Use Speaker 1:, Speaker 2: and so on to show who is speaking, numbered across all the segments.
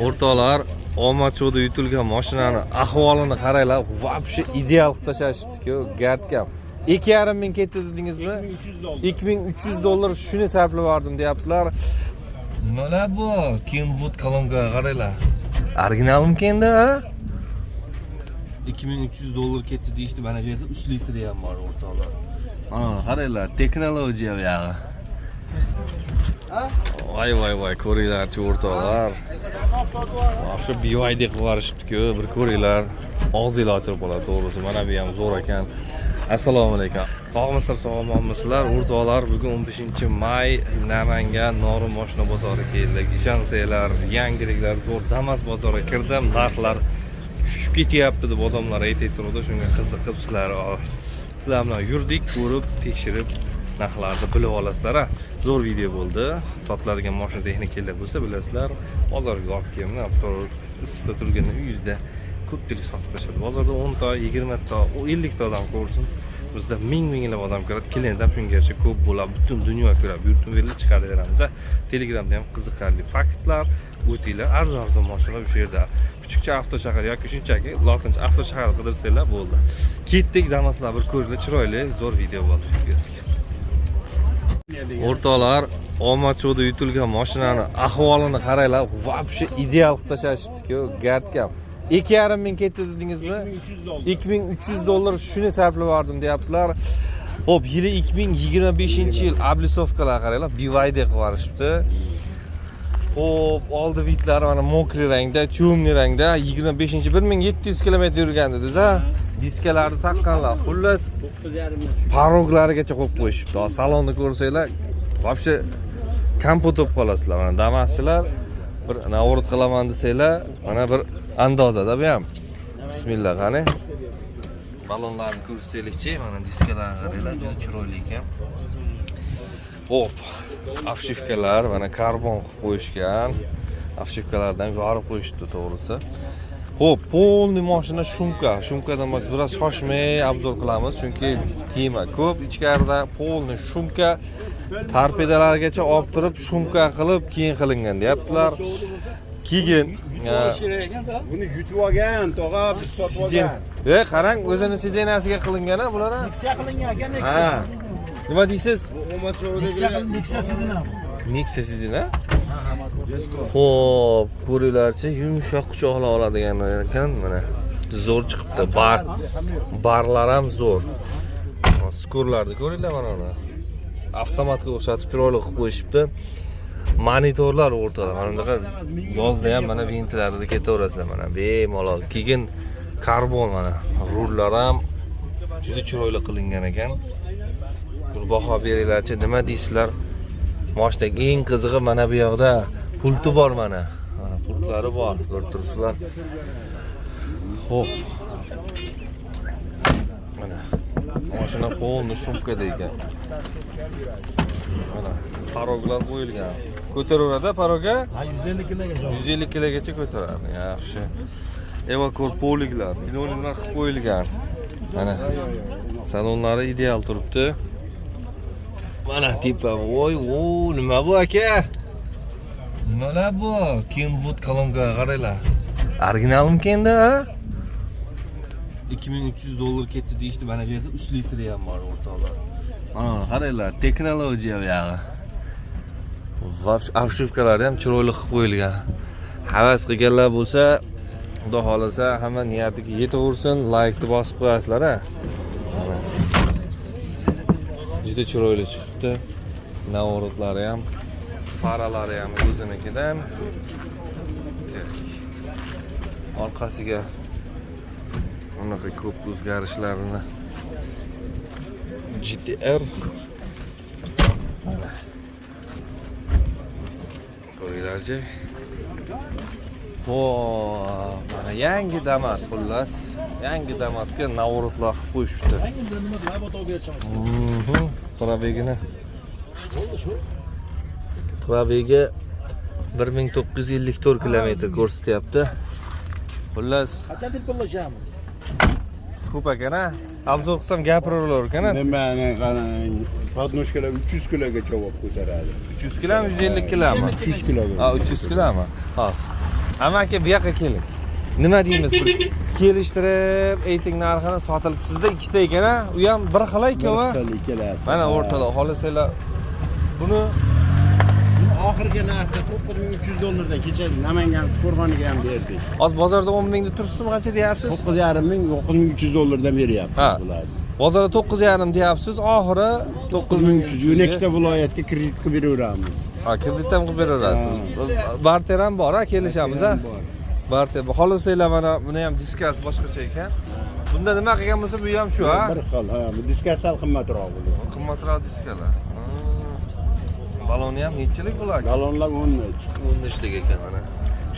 Speaker 1: O'rtoqlar, omacho'da yutilgan mashinani ahvolini qaranglar, vobshe ideal qilib tashashibdi-ku, gardkam. 2,5 ming ketdi dedingizmi? 2300 dollar shuni sarflab yubordim deyaptilar. Mana bu Kenwood kolonka qaranglar. Originalmi endi, ha? 2300 dollar ketdi deyishdi, mana bu yerda 3 litri ham bor o'rtoqlar. Mana qaranglar, texnologiya bu yog'i. Voy, ko'ringlarchi o'rtoqlar. Shu BYD qilib yuborishibdi-ku, bir ko'ringlar. Og'zingizni ochirib qoladi, to'g'risi. Mana bu ham zo'r ekan. Assalomu alaykum. Sog'misizlar, o'rtoqlar. Bugun 15-may Namangan Norin mashina bozori keldik. Ishonsanglar, yangiliklar zo'r Damas bozoriga kirdim. Narxlar tushib ketyapti deb odamlar aytayotgandi. Shunga qiziqib sizlar bilan yurdik, ko'rib, tekshirib narxlarni bilib olasizlar. Zo'r video bo'ldi. Sotiladigan mashina texnikalar bo'lsa, bilasizlar, bozorga olib keldim. Avtomobil ustida turganda uyingizda ko'pchilik sotib berishadi. Bozorda 10 ta, 20 ta, 50 ta odam ko'rsin. Bizda minglab odam kiradi. Klient ham shungacha ko'p bo'ladi. Butun dunyo ko'radi. Buyurtma berilib chiqaraveramiz. Telegramda ham qiziqarli faktlar, o'tinglar, arzon mashina bu yerda. Kichikcha avtoshahar yoki shunchaki lotincha avtoshahar qidirsanglar bo'ldi. Ketdik, Damaslar bir ko'ringlar, chiroyli, zo'r video bo'ldi. O'rtoqlar, omacho'da yutilgan mashinani ahvolini qaranglar, vobshe ideal qilib tashashibdi-ku, gardkam. 2,5 ming ketdi dedingizmi? 2300 dollar shuni sarflab yubordim deyaptilar. Xo'p, yili 2025-yil oblisovkalar qaranglar, BYD qilib yuborishibdi. Xo'p, oldi vidlari mana mokriy rangda, temniy rangda 1700 km yurgan dedingiz-a? Diskalarni taqqanlar. Xullas, paroglarigacha qo'yib qo'yishibdi. Salonni ko'rsanglar, vobshe kompot bo'lib qolasizlar. Mana Damaschilar bir navorot qilaman desanglar, mana bir andozada bu ham. Bismillah, qani. Balonlarni ko'rsanglarchi, mana diskalarni qaranglar, juda chiroyli ekan. Hop, afshifkalar mana karbon qilib qo'yishgan. Afshifkalardan yorib qo'yishdi, to'g'risi. Hop, polni mashina shumkadan biz biroz shoshmay obzor qilamiz, chunki tema ko'p. Ichkarida polni shumka, torpedalargacha olib turib, shumka qilib keyin qilingan deyaptilar. Keyin
Speaker 2: buni yutib olgan, tog'a biz sotib olgan.
Speaker 1: Qarang, o'zini sidenasiga qilingan-a bular?
Speaker 2: Nexia qilingan ekan, Nexia.
Speaker 1: Ha. Nima deysiz?
Speaker 2: Nexia sidina.
Speaker 1: Nexia sidina? Xo'p, ko'ringlarchi, yumshoq quchoqlab oladigan ekan, mana. Zo'r chiqibdi. Barlar ham zo'r. Skurlarni ko'ringlar mana uni. Avtomatga o'xshatib chiroyli qilib qo'yishibdi. Monitorlar o'rtada. Mana bunaqa yozda ham mana ventlarida ketaverasizlar mana. Bemalol. Keyin karbon mana. Rullar ham juda chiroyli qilingan ekan. Bir baho beringlarchi, nima deysizlar? Mashinaning eng qizig'i mana bu yoqda pulti bor mana. Mana pultlari bor, ko'rib turibsizlar. Xo'p. Mana mashina polni shumkada ekan. Mana paroglar qo'yilgan. Ko'taraveradi paroga?
Speaker 2: Ha, 150 kilogacha.
Speaker 1: 150 kilogacha ko'taradi. Yaxshi. Evakor poliglar, pinonlar qilib qo'yilgan. Mana salonlari ideal turibdi. Mana tipa, voy, nima bu aka? Mana bu Kenwood kolonka qaranglar. Originalmi endi, ha? 2300 dollar ketdi deyishdi, mana bu yerda 3 litri ham bor o'rtoqlar. Mana qaranglar, texnologiya bu yog'i. Afshifkalar ham chiroyli qilib qo'yilgan. Havas qilganlar bo'lsa, xudo xolasa hamma niyatiga yetaversin, like ni bosib qo'yasizlar, ha. Mana. Juda chiroyli chiqibdi. Navorotlari ham, faralari ham o'zinikidan. Orqasiga unaqa ko'p o'zgarishlarini GTR mana qo'ylarchi. Mana yangi Damas, xullas. Yangi Damasga navorotlar qilib qo'yishibdi.
Speaker 2: Nima labot olib berishamiz.
Speaker 1: Probegini. Probegi 1954 kilometr ko'rsatyapti. Xullas,
Speaker 2: Qancha deb pulashamiz?
Speaker 1: ko'p ekan-a? Obzor qilsam gapiraverar ekan-a?
Speaker 2: Nimani qarang, podnoshkalar 300 kilogacha olib ko'taradi.
Speaker 1: 300 kilomi, 150 kilomi?
Speaker 2: 300 kiloga.
Speaker 1: Ha, 300 kilomi? Ha. Ama aka bu yoqqa keling. Nima deymiz? Bir kelishtirib, ayting narxini sotilib sizda ikkita ekan-a? U ham bir xil ekan-a? Mana o'rtalar xolasanglar. Buni
Speaker 2: oxirgi narxi $9300 dan kecha Namangan Qo'rg'oniga ham berdik.
Speaker 1: hozir bozorda 10 mingni turibsizmi, qancha deyapsiz?
Speaker 2: $9500 dan beryapmiz
Speaker 1: Ha.
Speaker 2: bularni.
Speaker 1: Bozorda 9,5 deyapsiz, oxiri 9300.
Speaker 2: 12 ta viloyatga kredit qilib beraveramiz.
Speaker 1: Ha, kredit ham qilib berasiz. Barter ham bor, ha, kelishamiz, ha. Barter. Xolasanglar mana buni ham diskasi boshqacha ekan. Bunda nima qilgan bo'lsa, bu ham shu, ha.
Speaker 2: Bir xil, ha. Bu diskasi sal qimmatroq bo'ladi.
Speaker 1: Qimmatroq diskalar. Baloni ham nechilik bo'ladi?
Speaker 2: Balonlar 13.
Speaker 1: 13lik ekan mana.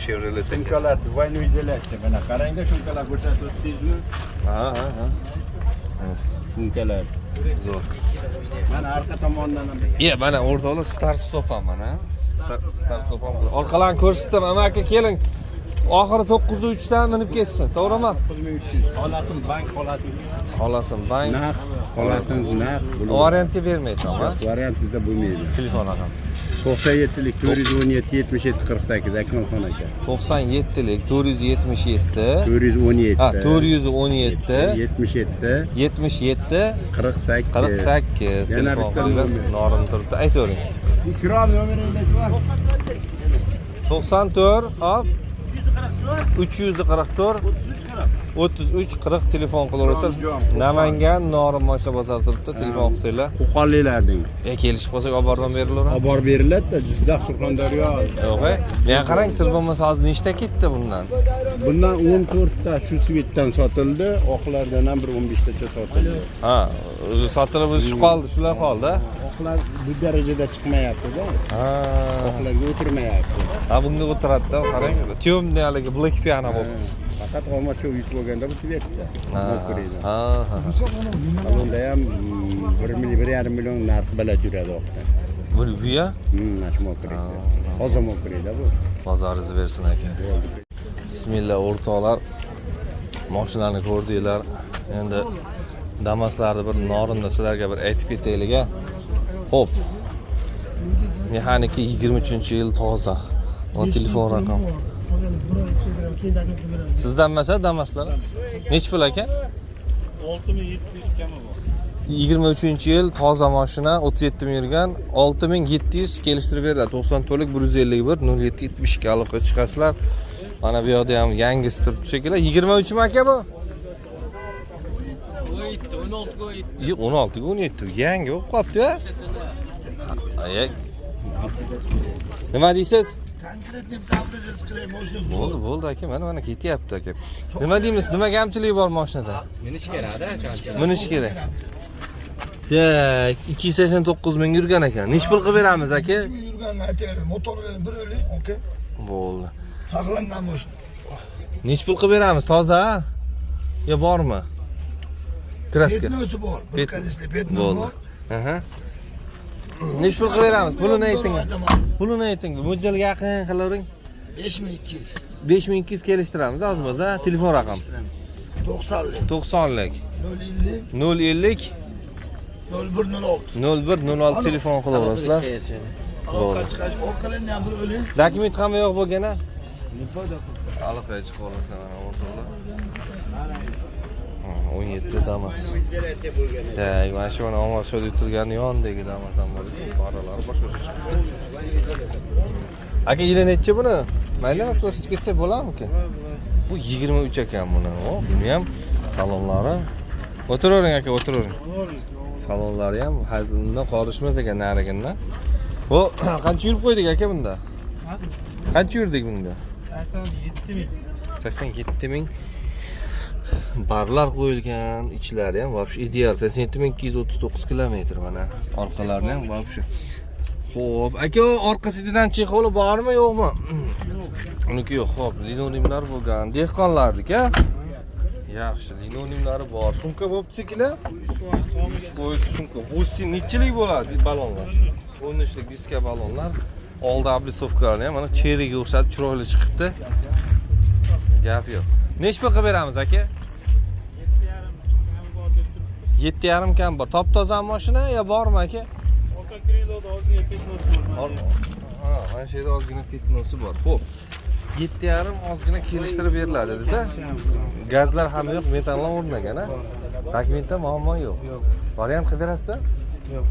Speaker 1: Chevrolet ekan.
Speaker 2: Shumkalar двойной изоляция. Mana qarangda shumkalar ko'rsatyapsizmi?
Speaker 1: Ha.
Speaker 2: Shumkalar.
Speaker 1: Zo'r.
Speaker 2: Mana orqa tomondan ham.
Speaker 1: Mana o'rtoqlar start stop ham mana. Start stop ham. Orqalarni ko'rsatdim, ama aka keling. Oxiri 903 dan minib ketsin, to'g'rimi?
Speaker 2: 9300. Xolasin bank xolasin.
Speaker 1: Xolasin bank.
Speaker 2: Narx, xolasin narx.
Speaker 1: Variantga bermaysan, ha?
Speaker 2: Variant bizda bo'lmaydi.
Speaker 1: Telefon raqam.
Speaker 2: 97lik 417 77 48 Akmalxon aka.
Speaker 1: 97lik 477
Speaker 2: 417.
Speaker 1: Ha, 417
Speaker 2: 77
Speaker 1: 77
Speaker 2: 48.
Speaker 1: 48
Speaker 2: Yana
Speaker 1: telefon
Speaker 2: bitta
Speaker 1: qilib norim turibdi. Aytavering.
Speaker 2: Ikrom nomeringiz bor?
Speaker 1: 94 hop 344 33 40 telefon qilaverasiz. Namangan Norin mashina bozori turibdi, telefon qilsanglar.
Speaker 2: Qo'qonliklarning.
Speaker 1: Kelishib qolsak olib borib berilaveradi.
Speaker 2: Olib borib beriladi-da, Jizzax, Surxondaryo.
Speaker 1: Yo'q, men qarang, siz bo'lmasa hozir nechta ketdi bundan?
Speaker 2: Bundan 14 ta shu svetdan sotildi, oqlardan ham bir 15 tacha sotildi.
Speaker 1: Ha, o'zi sotilib o'zi qoldi, shular qoldi.
Speaker 2: Oqlar bu darajada chiqmayapti-da.
Speaker 1: Ha.
Speaker 2: Oqlarga o'tirmayapti.
Speaker 1: Ha, bunga o'tiradi-da, qarang. Temniy haligi black piano bo'libdi.
Speaker 2: Faqat omadcha yutib olganda bu svetda.
Speaker 1: Ha.
Speaker 2: Bunda ham 1,5 million narx bilan yuradi oqdan.
Speaker 1: Bu ya?
Speaker 2: Mana shu mokrida. Hozir mokrida bu.
Speaker 1: Bozoringiz bersin aka. Bismillah o'rtoqlar. Mashinani ko'rdinglar. Endi Damaslarni bir Norinda sizlarga bir aytib ketaylik. Xo'p. Mexaniki 23-yil toza. O telefon raqam. Sizdan masa Damaslar? Nech pul aka?
Speaker 3: 6700 kami bor.
Speaker 1: 23-yil toza mashina, 37 ming yurgan, 6700 kelishtirib beriladi. 90 to'lik 151 0772 aloqa chiqasizlar. Mana bu yerda ham yangisi turibdi shekilli. 23 mi aka bu? 16 ga 17 yangi bo'lib qolibdi. Ay. Nima deysiz? Bo'ldi aka, mana ketyapti aka. Nima deymiz? Nima kamchiligi bor mashinada?
Speaker 3: Minish kerak-da,
Speaker 1: Minish kerak. Tak, 289 ming yurgan ekan. Nech pul qilib beramiz aka?
Speaker 4: Yurgan aytaylik, motorlar bir o'li, aka.
Speaker 1: Bo'ldi.
Speaker 4: Saqlangan mashina.
Speaker 1: Nech pul qilib beramiz? Toza? Yo bormi? Kraska.
Speaker 4: Petnosi bor. Bir qarashli petno
Speaker 1: Bo'ldi.
Speaker 4: bor.
Speaker 1: Aha. Nech pul qilib beramiz? Pulini ayting. Pulini ayting. Mo'ljalga yaqin qilavering.
Speaker 4: 5200.
Speaker 1: 5200 kelishtiramiz, ozmiz, ha? Telefon raqam.
Speaker 4: 90lik.
Speaker 1: 90lik
Speaker 4: 050
Speaker 1: 050
Speaker 4: 0106.
Speaker 1: 0106 telefon qilaverasizlar.
Speaker 4: Aloqa chiqish orqalarni ham bir o'li.
Speaker 1: Dokument ham yo'q bo'lgan-a? Aloqaga chiqib olasizlar mana o'rtoqlar. 17 Damas. Tak, mana shu omad sho'da turgani yonidagi Damas ham bor. Faralari boshqacha chiqibdi. Aka, yili necha buni? Mayli, ko'rsatib ketsa bo'ladimi-ki? Bu 23 ekan buni. Buni ham salonlari. O'tiravering aka, o'tiravering. Salonlari ham hazildan qolishmas ekan narigindan. Bu qancha yurib qo'ydik aka bunda? Qancha yurdik bunda?
Speaker 3: 87 ming.
Speaker 1: 87 ming. Barlar qo'yilgan, ichlari ham вообще ideal. 87239 kilometr mana. Orqalari ham вообще. Xo'p, aka, orqasidan chexoli bormi, yo'qmi? Uniki yo'q. Xo'p, linoleyimlar bo'lgan. Dehqonlarniki-a? Yaxshi, linoleyimlari bor. Shumka bo'pti shekilli? Qo'y shumka. 8 nechilik bo'ladi balonlar? 13lik diska balonlar. Oldi oblisovkalarni ham mana cheriga o'xshatib chiroyli chiqibdi. Gap yo'q. Nech pul qilib beramiz aka? 7,5 kam bor. Top toza mashina yo bormi aka?
Speaker 3: Orqa kriloda ozgina petnosi bor.
Speaker 1: Ha, mana shu yerda ozgina petnosi bor. Xo'p. 7,5 ozgina kelishtirib beriladi desa. Gazlar ham yo'q, metanlar o'rnagan, ha? Dokumentda muammo yo'q.
Speaker 3: Yo'q.
Speaker 1: Variant qilib berasizlar?
Speaker 3: Yo'q.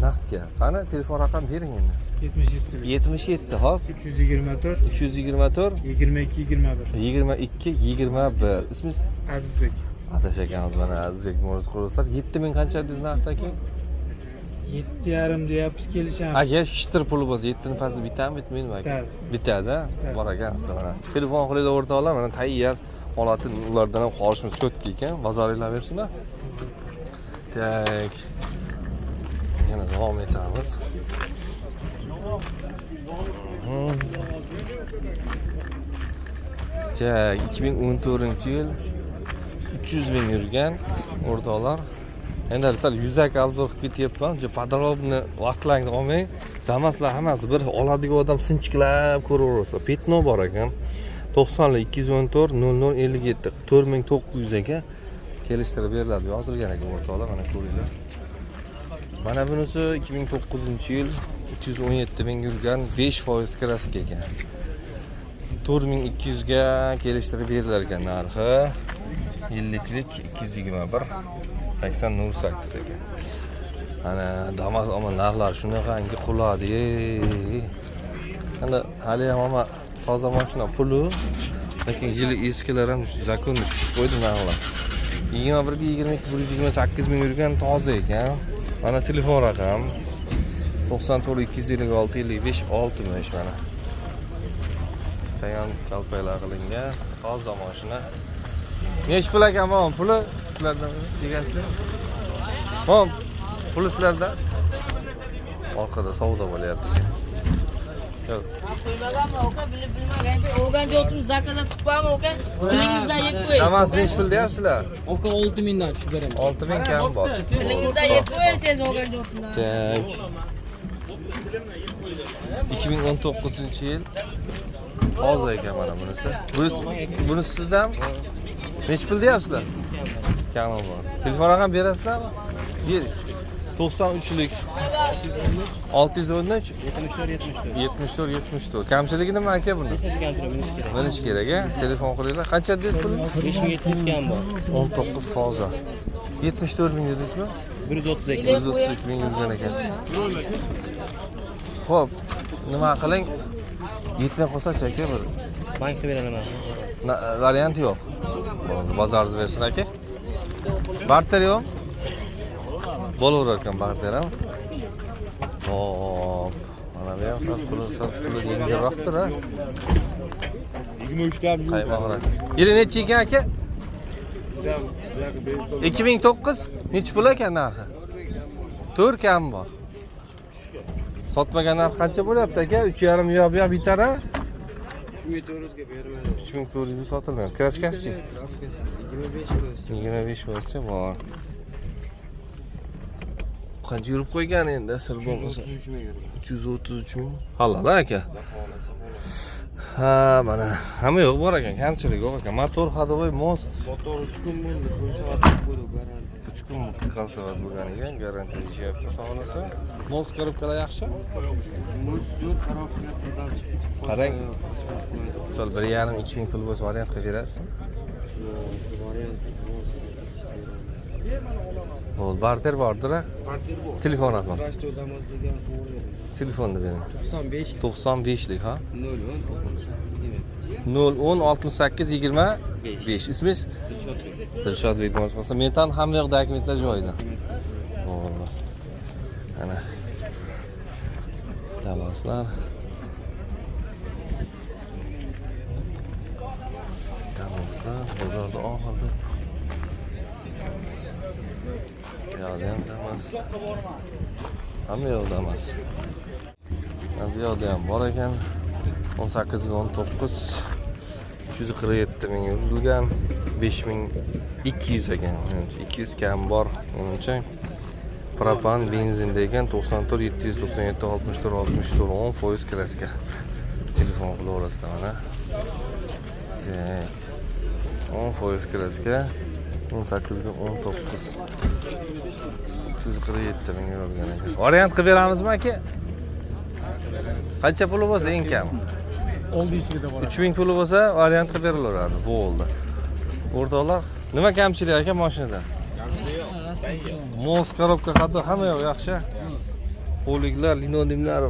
Speaker 1: Naqdga. Qani telefon raqam bering endi.
Speaker 3: 77.
Speaker 1: 77 hop
Speaker 3: 324
Speaker 1: 324
Speaker 3: 22 21.
Speaker 1: 22 21. Ismingiz?
Speaker 3: Azizbek.
Speaker 1: Atash akamiz mana Azizbek Mo'riz quruvchilar. 7000 qancha dedingiz narxdagi?
Speaker 3: 7,5 deyapmiz kelishamiz.
Speaker 1: Agar shitir puli bo'lsa 7 ni pasti bitami bitmaymi aka? Bitadi. Bor ekansiz mana. Telefon qilinglar o'rtoqlar, mana tayyor holati ulardan ham qolishimiz cho'tki ekan. Bozoringlar bersinlar. Tak. Yana davom etamiz. Tak, 2014-yil 300 ming yurgan o'rtoqlar. Endi sal yuzak obzor qilib ketyapman. Podrobni vaqtlaringni olmang. Damaslar hammasi bir oladigan odam sinchiklab ko'raversa. Petno bor ekan. 90 214 0057 4900 ga kelishtirib beriladi. Yozilgan ekan o'rtoqlar, mana ko'ringlar. Mana bunisi 2009-yil 317 ming yurgan 5% kraska ekan. 4200 ga kelishtirib berilar ekan narxi. Yilliklik 221 8008 ekan. Ana Damas ama narxlar shunaqangi quladi. Endi hali ham ama toza mashina puli, lekin yili eskilar ham zakonni tushib qo'ydi narxlar. 21 ga 22 128 ming yurgan toza ekan. Mana telefon raqam 94 256 55 65 mana. Chayon kalpaylar qilingan toza mashina. Nech pul ekan bu puli sizlardan tegasiz? Hop, puli sizlarda. Orqada savdo bo'lyapti. Yo'q.
Speaker 5: Qo'ymaganmi aka, bilib bilmagan. O'g'ancha o'tib zakazat tutibami aka? Tilingizdan yeb qo'ying.
Speaker 1: Damas nech pul deyapsizlar?
Speaker 5: Aka 6000 dan tushib beraman.
Speaker 1: 6000 kam bor.
Speaker 5: Tilingizdan yeb qo'yasiz o'g'ancha o'tibdan.
Speaker 1: Tak. 2019-yil hozir ekan mana bunisi. Bunisi sizdan nech pul deyapsizlar? Kami bor. Telefon raqam berasizlarmi? Bering. 93lik 613 74 74. Kamchiligi nima aka buni? Minish kerak a? Telefon qilinglar. Qancha dedingiz pul?
Speaker 3: 5700 kam bor.
Speaker 1: 19 toza. 74 ming dedingizmi?
Speaker 3: 132.
Speaker 1: 132 ming yurgan ekan. Xo'p, nima qiling? Yetmay qolsa-chi aka bir.
Speaker 3: Bankda beraman.
Speaker 1: Variant yo'q. Bo'ldi, bozoringiz bersin aka. Barter yo'q. Bo'laverar ekan barter ham. Hop. Mana bu ham puli yengilroqdir ha.
Speaker 3: 23 dan
Speaker 1: Qaymoqlar. Yili necha ekan aka? 2009 necha pul ekan narxi? 4 kam bor. Sotmagan narx qancha bo'lyapti aka? 3,5 yo'q bitar ha?
Speaker 3: 3400 ga beraman.
Speaker 1: 3400 sotilmayapti. Kraskasi-chi? 25 bo'lsa bor. Qancha yurib qo'ygan endi asl bo'lmasa? 333 ming. Halol aka. Ha, mana hamma yo'q bor ekan, kamchilik yo'q ekan. Motor ходовой мост.
Speaker 3: Motor 3 kun bo'ldi, konservativ bo'ldi, garantiya.
Speaker 1: 3 kun konservat bo'lganiga garantiya deyapti, sonasi. Most korobkalar yaxshi?
Speaker 3: Most yo'q, korobkadan chiqib ketib qoldi.
Speaker 1: Qarang. Misol 1,5-2 ming pul bo'lsa variant qilib berasiz. Bo'ldi, barter bordir a?
Speaker 3: Barter bor.
Speaker 1: Telefon raqam.
Speaker 3: Rashto Damas degan qo'yib.
Speaker 1: Telefonni bering.
Speaker 3: 95
Speaker 1: 95lik ha?
Speaker 3: 010
Speaker 1: 010 68 25. Ismingiz? Dilshod Bekmo'z qilsa, mendan hamma yoq dokumentlar joyida. Bo'ldi. Ana. Damaslar. Damaslar bozorda oxirda. Yo'q, damas. Hamma yoq damas. Bu yoqda ham bor ekan. 18 ga 19 347 ming yurilgan, 5200 ekan. 200 kam bor. Menimcha propan benzin degan 94 797 64 64 10% kraska. Telefon qilaverasizlar mana. Tak. 10% kraska. 18 ga 19 347 ming yurilgan ekan. Variant qilib beramizmi aka? Qancha puli bo'lsa eng kam? 3000 puli bo'lsa variant qilib berilaveradi. Bu oldi. O'rtoqlar, nima kamchilik ekan mashinada? Mos korobka qattiq, hamma yoq yaxshi. Qo'liklar, linodimlar,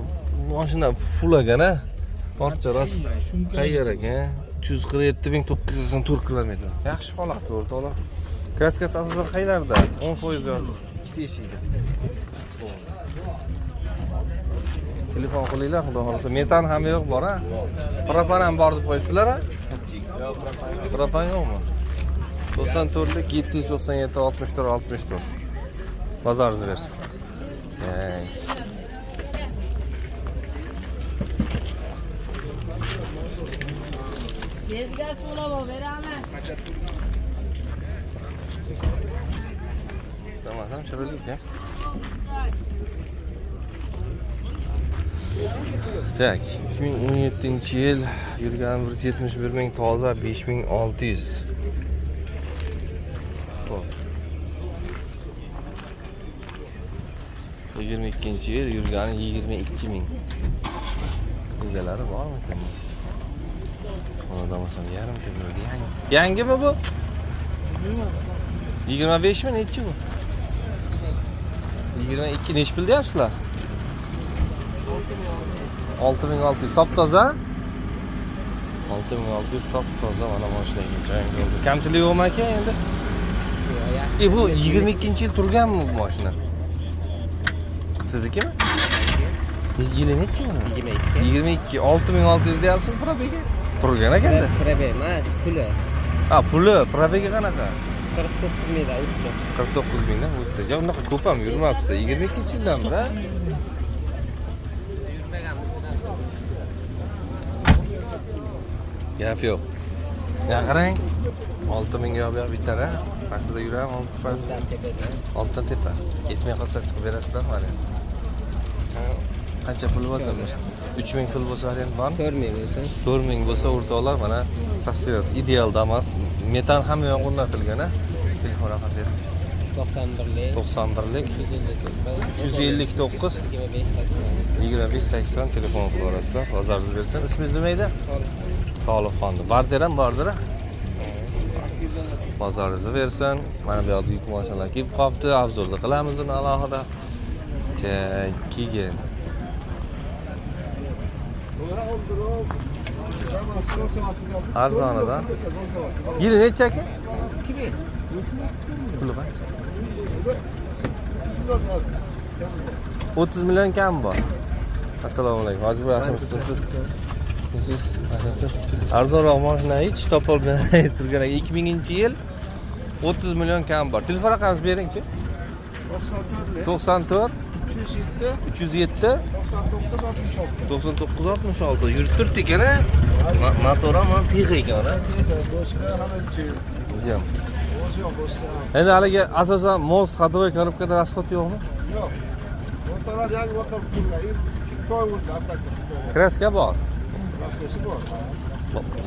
Speaker 1: mashina full ekan-a. Ortcha rost tayyor ekan. 347.904 km. Yaxshi holatda o'rtoqlar. Kraskasi asosan qaylarda? 10% yoz. Ikkita eshikda. Telefon qilinglar, xudo xolasa. Metan ham yo'q bor-a? Propan ham bor deb qo'yibsizlar-a? Propan yo'qmi? 94lik 797 64 64. Bozoringiz bersin.
Speaker 5: Bezga so'lab beraman.
Speaker 1: İstemasam chiroyli ekan. Tak, 2017-yil yurgan 171 ming toza 5600. Xo'p. 22-yil yurgani 22 ming. Egalari bormi ekan? Ona damasam yarim tepadi. Yangimi bu? 25 mi nechi bu? 22 nechi pul deyapsizlar? 6600 top toza. 6600 top toza mana mashinaga joying bo'ldi. Kamchilik yo'qmi aka endi? Yo'q. Bu 22-yil turganmi bu mashina? Siznikimi? Yili nechi bu? 22. 6600 deyapsiz probega? Turgan ekanda.
Speaker 6: Probe emas, puli.
Speaker 1: Ha, puli probega qanaqa?
Speaker 6: 49 mingdan o'tdi.
Speaker 1: 49 mingdan o'tdi. Ja, unaqa ko'p ham yurmabdi. 22-yildan bir, ha? Gap yo'q. Ya qarang. 6000 ga olib bitar, ha? Pastida yuram, oltdan tepa. Yetmay qolsa chiqib berasizlar mana. Qancha pul bo'lsa? 3000 pul bo'lsa ham bormi?
Speaker 6: 4000 bo'lsa.
Speaker 1: 4000 bo'lsa o'rtoqlar mana sassiras ideal damas. Metan hamma yoq o'rnatilgan, ha? Telefon raqam bering.
Speaker 6: 91lik
Speaker 1: 91lik
Speaker 6: 359
Speaker 1: 359 2580 telefon qilib olasizlar. Bozoringiz bersin. Ismingiz nima edi? Tolibxon. Barter ham bordir-a? Bozoringizni bersin. Mana bu yoqda yuk mashinalar kelib qolibdi. Obzorda qilamiz uni alohida. Keyin. Arzonidan. Yili necha aka? 2000. Puli qancha? 30 million kam bor. Assalomu alaykum. Hojiboy yaxshimisiz? Arzonroq mashina hech topolmay turgan ekan. 2000-yil 30 million kam bor. Telefon raqamingizni bering-chi. 94 307 99 66 yurib turibdi ekan-a? Motor ham tig'i ekan-a? Jam. Endi haligi asosan most ходовой коробкада расход yo'qmi?
Speaker 2: Yo'q. Motorlar yangi motor qilgan. 2 oy o'tdi apaka.
Speaker 1: Kraska bor.
Speaker 2: Kraskasi bor.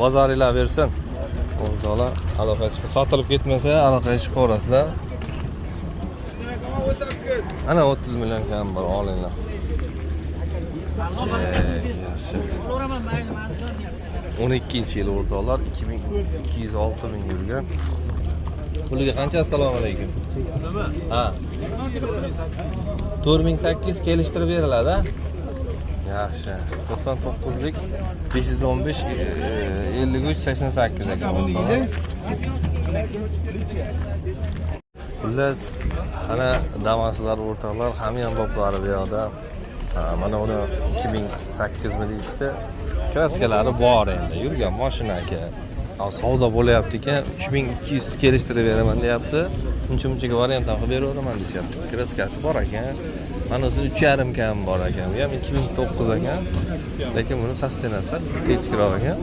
Speaker 1: Bozoringlar bersin. O'rtoqlar, aloqa chiqib sotilib ketmasa, aloqa chiqib ko'rasizlar. Ana 30 million kam bor, olinglar. Yaxshi. 12-yil o'rtoqlar 2206 ming yurgan. Puliga qancha? Assalomu alaykum. Nima? Ha. 4800 kelishtirib beriladi, ha? Yaxshi. 99lik 515 53 88 ekan. Xullas, ana damaslar o'rtoqlar hamma ham boplari bu yoqda. Mana uni 2008 mi deyishdi. Kraskalari bor endi. Yurgan mashina aka. Savdo bo'layapti ekan, 3200 kelishtirib beraman deyapti. Uncha-munchaga variant ham qilib beraman deyapti. Kraskasi bor ekan. Mana o'zi 3.5 kam bor ekan. Bu ham 2009 ekan. Lekin buni sostenasi tetikroq ekan.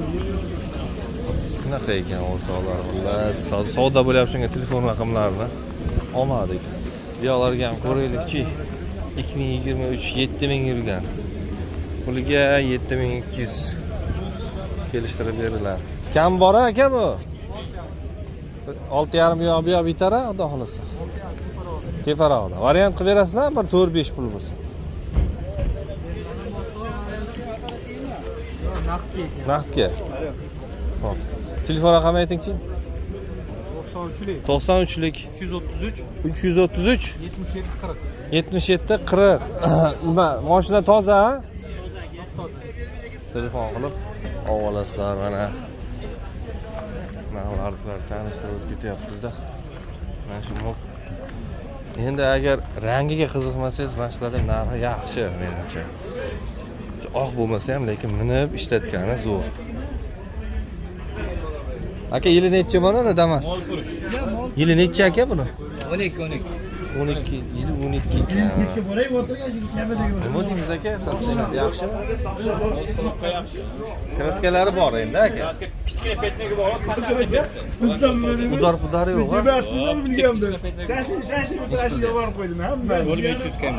Speaker 1: Shunaqa ekan o'rtoqlar. Xullas, savdo bo'layapti, shunga telefon raqamlarini olmadik. Bu yoqlarga ham ko'raylikchi. 2023 7000 yurgan. Puliga 7200 kelishtirib beriladi. Kam bor aka bu? 6.5 yo'q bu yoq bitara, xudo xolasa. Teparoqda. Variant qilib berasizlar, bir 4-5 pul bo'lsa. Naqdga. Xo'p. Telefon raqamini aytingchi. 93lik 333 77 40. Nima, mashina toza? Telefon qilib olasizlar mana. Narxlar tanishtirib ketyapmiz-da. Mana shu endi agar rangiga qiziqmasangiz, mana shularning narxi yaxshi menimcha. Oq bo'lmasa ham, lekin minib ishlatgani zo'r. Aka, yili necha mana uni Damas? Yili necha aka buni? 12 yili 12 ekan.
Speaker 2: Borayib o'tirgan shu shabadaga.
Speaker 1: Nima deymiz aka? So'zingiz yaxshimi? Kraskalari bor endi aka. Udar yo'q.
Speaker 4: Nimasidan bilgandim. Shashin borib qo'ydim hamma. 500 kam.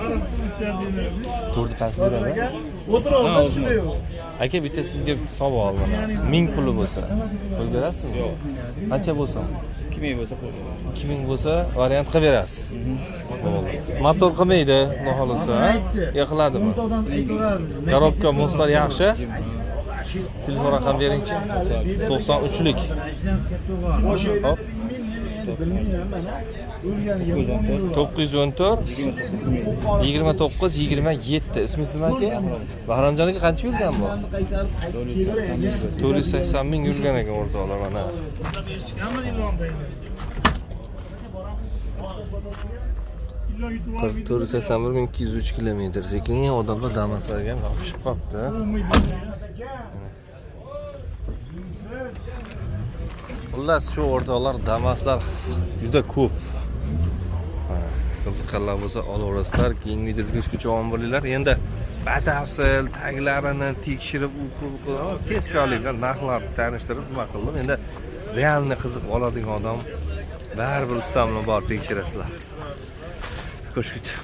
Speaker 1: To'rni pastlarida.
Speaker 4: O'tirib shunday yo'q.
Speaker 1: Aka, bitta sizga savol mana. 1000 puli bo'lsa, qo'yib berasizmi? Yo'q. Qancha bo'lsa?
Speaker 3: 2000 bo'lsa qo'ydim.
Speaker 1: 2000 bo'lsa, variant qilib berasiz. Bo'ldi. Motor qilmaydi, xudo xolasa. Yiqiladimi? Korobka moslar yaxshi. Telefon raqam beringchi. 93lik. Hop. 914 29 27. Ismingiz nima aka? Bahramjon aka qancha yurgan bu? 480 ming yurgan ekan o'rtoqlar mana. 481.203 kilometr. Sekin odamlar Damaslarga ham yopishib qolibdi. Xullas shu o'rtoqlar Damaslar juda ko'p. Qiziqqanlar bo'lsa olaverasizlar. Keyingi videoda ko'rishguncha omon bo'linglar. Endi batafsil taglarini tekshirib, tezkorliklar narxlarni tanishtirib nima qildim. Endi realni qiziqib oladigan odam baribir ustamni borib tekshirasizlar. Ko'rishguncha